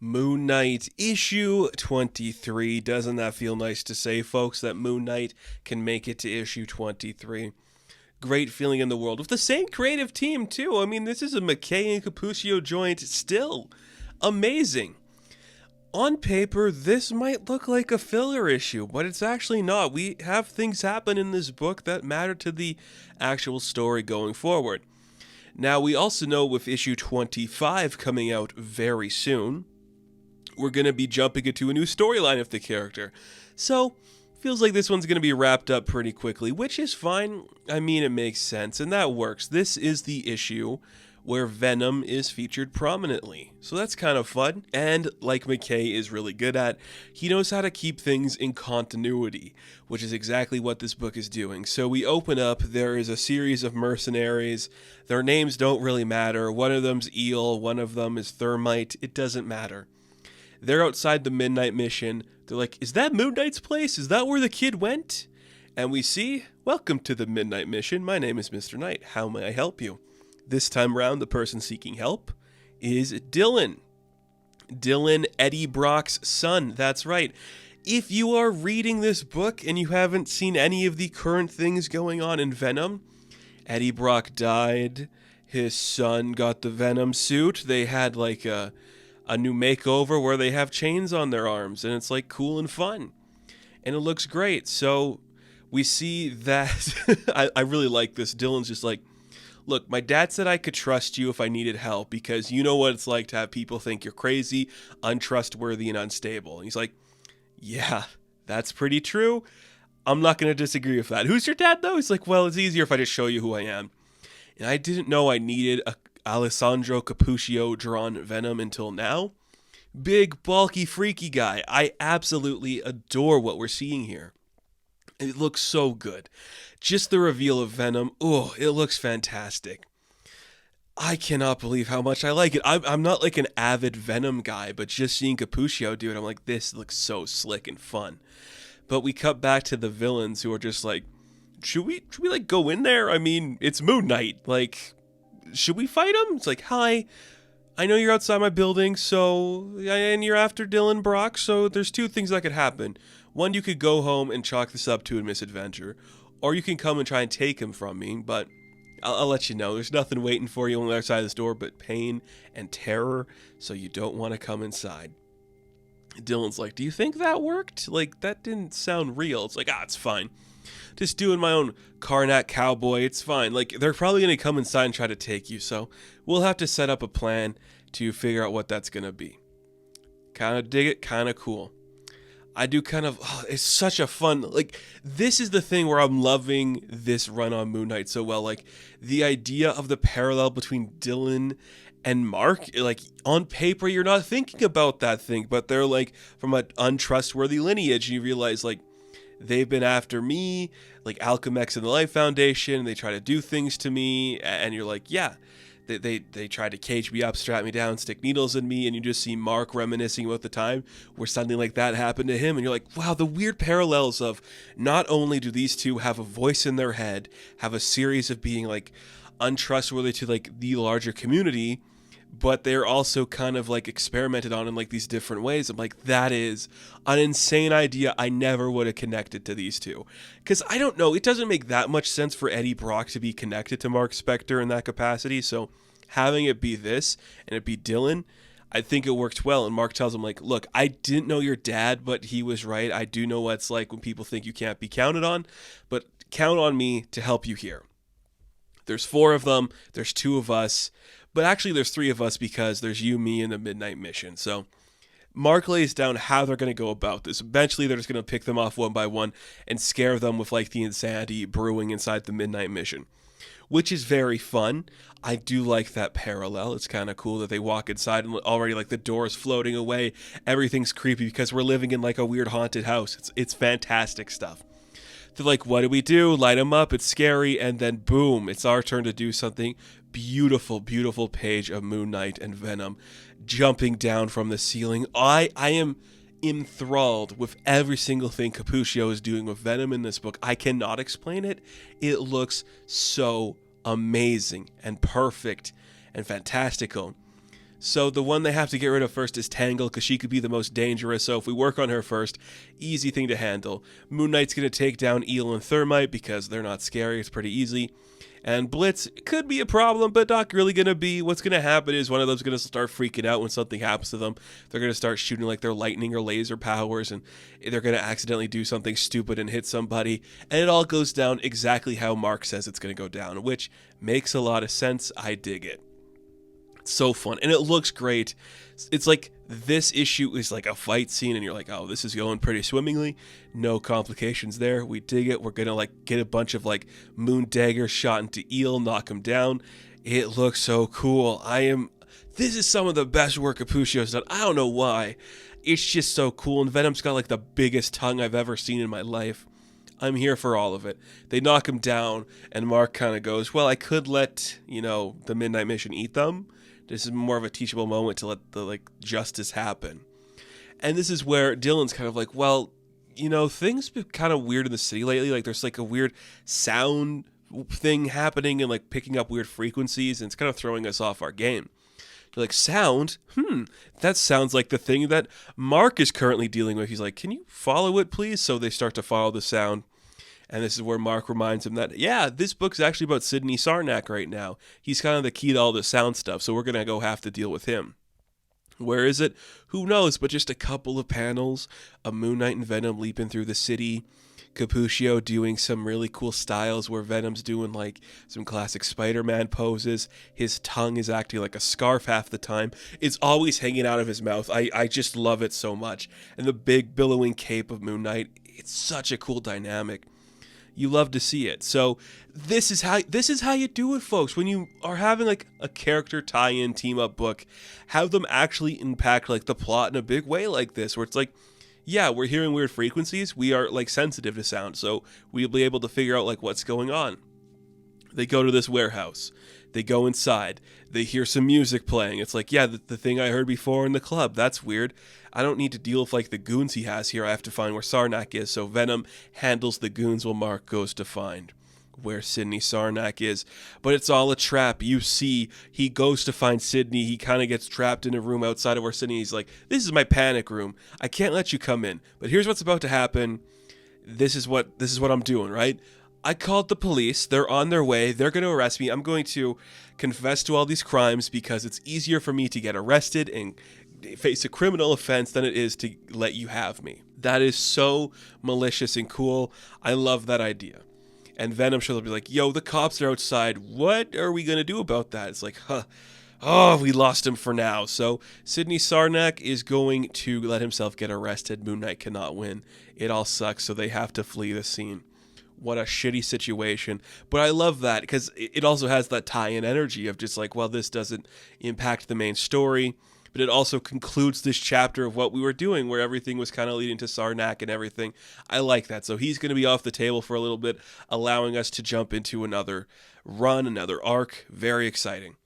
Moon Knight issue 23. Doesn't that feel nice to say, folks, that Moon Knight can make it to issue 23? Great feeling in the world. With the same creative team, too. I mean, this is a McKay and Cappuccio joint still. Amazing. On paper, this might look like a filler issue, but it's actually not. We have things happen in this book that matter to the actual story going forward. Now, we also know with issue 25 coming out very soon, we're going to be jumping into a new storyline of the character. So, feels like this one's going to be wrapped up pretty quickly, which is fine. I mean, it makes sense, and that works. This is the issue where Venom is featured prominently. So that's kind of fun. And like McKay is really good at, he knows how to keep things in continuity, which is exactly what this book is doing. So we open up, there is a series of mercenaries. Their names don't really matter. One of them's Eel, one of them is Thermite. It doesn't matter. They're outside the Midnight Mission. They're like, is that Moon Knight's place? Is that where the kid went? And we see, welcome to the Midnight Mission. My name is Mr. Knight. How may I help you? This time around, the person seeking help is Dylan. Dylan, Eddie Brock's son. That's right. If you are reading this book and you haven't seen any of the current things going on in Venom, Eddie Brock died. His son got the Venom suit. They had like a new makeover where they have chains on their arms, and it's like cool and fun. And it looks great. So we see that I really like this. Dylan's just like, look, my dad said I could trust you if I needed help because you know what it's like to have people think you're crazy, untrustworthy, and unstable. And he's like, yeah, that's pretty true. I'm not going to disagree with that. Who's your dad, though? He's like, well, it's easier if I just show you who I am. And I didn't know I needed a Alessandro Cappuccio drawn Venom until now. Big, bulky, freaky guy. I absolutely adore what we're seeing here. It looks so good. Just the reveal of Venom, oh, it looks fantastic. I cannot believe how much I like it. I'm not like an avid Venom guy, but just seeing Cappuccio do it, I'm like, this looks so slick and fun. But we cut back to the villains who are just like, should we like go in there? I mean, it's Moon Knight. Like, should we fight him? It's like, hi, I know you're outside my building, and you're after Dylan Brock, so there's two things that could happen. One, you could go home and chalk this up to a misadventure, or you can come and try and take him from me, but I'll let you know. There's nothing waiting for you on the other side of this door but pain and terror, so you don't want to come inside. Dylan's like, do you think that worked? Like, that didn't sound real. It's like, it's fine. Just doing my own Karnak cowboy, it's fine. Like, they're probably going to come inside and try to take you, so we'll have to set up a plan to figure out what that's going to be. Kind of dig it, kind of cool. I do kind of, it's such a fun, like, this is the thing where I'm loving this run on Moon Knight so well. Like, the idea of the parallel between Dylan and Mark, like, on paper, you're not thinking about that thing, but they're, like, from an untrustworthy lineage, and you realize, like, they've been after me, like Alchemex and the Life Foundation, and they try to do things to me, and you're like, yeah, they try to cage me up, strap me down, stick needles in me, and you just see Mark reminiscing about the time where something like that happened to him, and you're like, wow, the weird parallels of not only do these two have a voice in their head, have a series of being, like, untrustworthy to, like, the larger community, but they're also kind of like experimented on in like these different ways. I'm like, that is an insane idea. I never would have connected to these two. Because I don't know, it doesn't make that much sense for Eddie Brock to be connected to Mark Spector in that capacity. So having it be this and it be Dylan, I think it worked well. And Mark tells him, like, look, I didn't know your dad, but he was right. I do know what it's like when people think you can't be counted on, but count on me to help you here. There's 4 of them. There's 2 of us. But actually, there's 3 of us because there's you, me, and the Midnight Mission. So Mark lays down how they're going to go about this. Eventually, they're just going to pick them off one by one and scare them with, like, the insanity brewing inside the Midnight Mission, which is very fun. I do like that parallel. It's kind of cool that they walk inside and already, like, the door is floating away. Everything's creepy because we're living in, like, a weird haunted house. It's fantastic stuff. They're like, what do we do? Light them up. It's scary. And then, boom, it's our turn to do something. Beautiful, beautiful page of Moon Knight and Venom jumping down from the ceiling. I am enthralled with every single thing Cappuccio is doing with Venom in this book. I cannot explain it. It looks so amazing and perfect and fantastical. So the one they have to get rid of first is Tangle, because she could be the most dangerous. So if we work on her first, easy thing to handle. Moon Knight's going to take down Eel and Thermite because they're not scary. It's pretty easy. And Blitz could be a problem, but not really going to be. What's going to happen is one of them's going to start freaking out when something happens to them. They're going to start shooting like their lightning or laser powers, and they're going to accidentally do something stupid and hit somebody. And it all goes down exactly how Mark says it's going to go down, which makes a lot of sense. I dig it. It's so fun, and it looks great. It's like this issue is like a fight scene, and you're like, oh, this is going pretty swimmingly. No complications there. We dig it. We're gonna like get a bunch of like moon daggers shot into Eel, knock him down. It looks so cool. This is some of the best work Cappuccio's done. I don't know why. It's just so cool, and Venom's got like the biggest tongue I've ever seen in my life. I'm here for all of it. They knock him down, and Mark kind of goes, well, I could let, the Midnight Mission eat them. This is more of a teachable moment to let the justice happen. And this is where Dylan's kind of like, well, things been kind of weird in the city lately. Like there's like a weird sound thing happening and like picking up weird frequencies, and it's kind of throwing us off our game. You're like, sound? That sounds like the thing that Mark is currently dealing with. He's like, can you follow it, please? So they start to follow the sound. And this is where Mark reminds him that, yeah, this book's actually about Sidney Sarnak right now. He's kind of the key to all the sound stuff, so we're going to go have to deal with him. Where is it? Who knows, but just a couple of panels of Moon Knight and Venom leaping through the city. Cappuccio doing some really cool styles where Venom's doing like some classic Spider-Man poses. His tongue is acting like a scarf half the time. It's always hanging out of his mouth. I just love it so much. And the big billowing cape of Moon Knight, it's such a cool dynamic. You love to see it. So this is how you do it, folks. When you are having like a character tie-in team up book, have them actually impact like the plot in a big way like this, where it's like, yeah, we're hearing weird frequencies. We are like sensitive to sound, so we'll be able to figure out like what's going on. They go to this warehouse. They go inside. They hear some music playing. It's like, yeah, the thing I heard before in the club. That's weird. I don't need to deal with like the goons he has here. I have to find where Sarnak is. So Venom handles the goons while Mark goes to find where Sidney Sarnak is. But it's all a trap. You see, he goes to find Sidney. He kind of gets trapped in a room outside of where Sidney is. Like, this is my panic room. I can't let you come in. But here's what's about to happen. This is what I'm doing, right? I called the police. They're on their way. They're going to arrest me. I'm going to confess to all these crimes because it's easier for me to get arrested and face a criminal offense than it is to let you have me. That is so malicious and cool. I love that idea. And Venom should be like, yo, the cops are outside. What are we going to do about that? It's like, oh, we lost him for now. So Sidney Sarnak is going to let himself get arrested. Moon Knight cannot win. It all sucks, so they have to flee the scene. What a shitty situation. But I love that because it also has that tie-in energy of just like, well, this doesn't impact the main story, but it also concludes this chapter of what we were doing where everything was kind of leading to Sarnak and everything. I like that. So he's going to be off the table for a little bit, allowing us to jump into another run, another arc. Very exciting.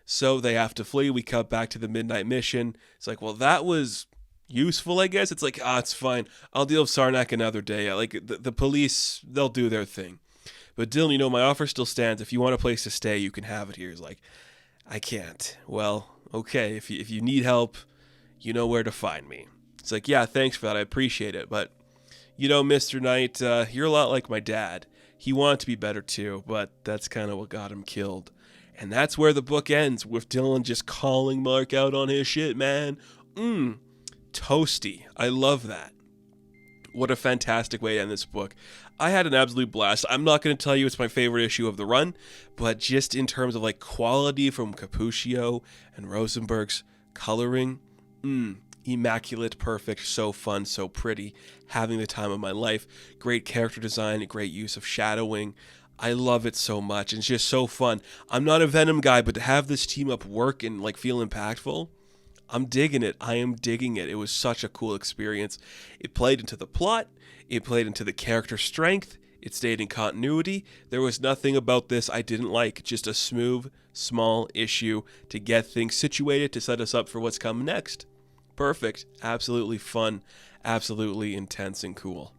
So they have to flee. We cut back to the Midnight Mission. It's like, well, that was useful, I guess. It's like, it's fine. I'll deal with Sarnak another day. Like the police, they'll do their thing. But Dylan, my offer still stands. If you want a place to stay, you can have it here. He's like, I can't. Well, okay. If you need help, you know where to find me. It's like, yeah, thanks for that. I appreciate it. But, Mr. Knight, you're a lot like my dad. He wanted to be better too, but that's kind of what got him killed. And that's where the book ends, with Dylan just calling Mark out on his shit, man. Toasty. I love that. What a fantastic way to end this book. I had an absolute blast. I'm not going to tell you it's my favorite issue of the run, but just in terms of like quality from Cappuccio and Rosenberg's coloring, immaculate, perfect, so fun, so pretty, having the time of my life. Great character design, great use of shadowing. I love it so much. It's just so fun. I'm not a Venom guy, but to have this team up work and like feel impactful, I'm digging it. I am digging it. It was such a cool experience. It played into the plot. It played into the character strength. It stayed in continuity. There was nothing about this I didn't like. Just a smooth, small issue to get things situated, to set us up for what's coming next. Perfect. Absolutely fun. Absolutely intense and cool.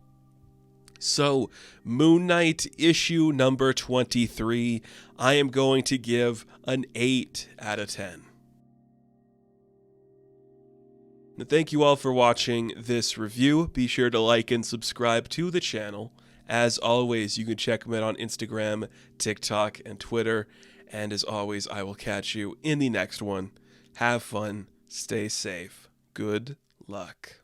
So, Moon Knight issue number 23, I am going to give an 8 out of 10. Thank you all for watching this review. Be sure to like and subscribe to the channel. As always, you can check me out on Instagram, TikTok, and Twitter. And as always, I will catch you in the next one. Have fun. Stay safe. Good luck.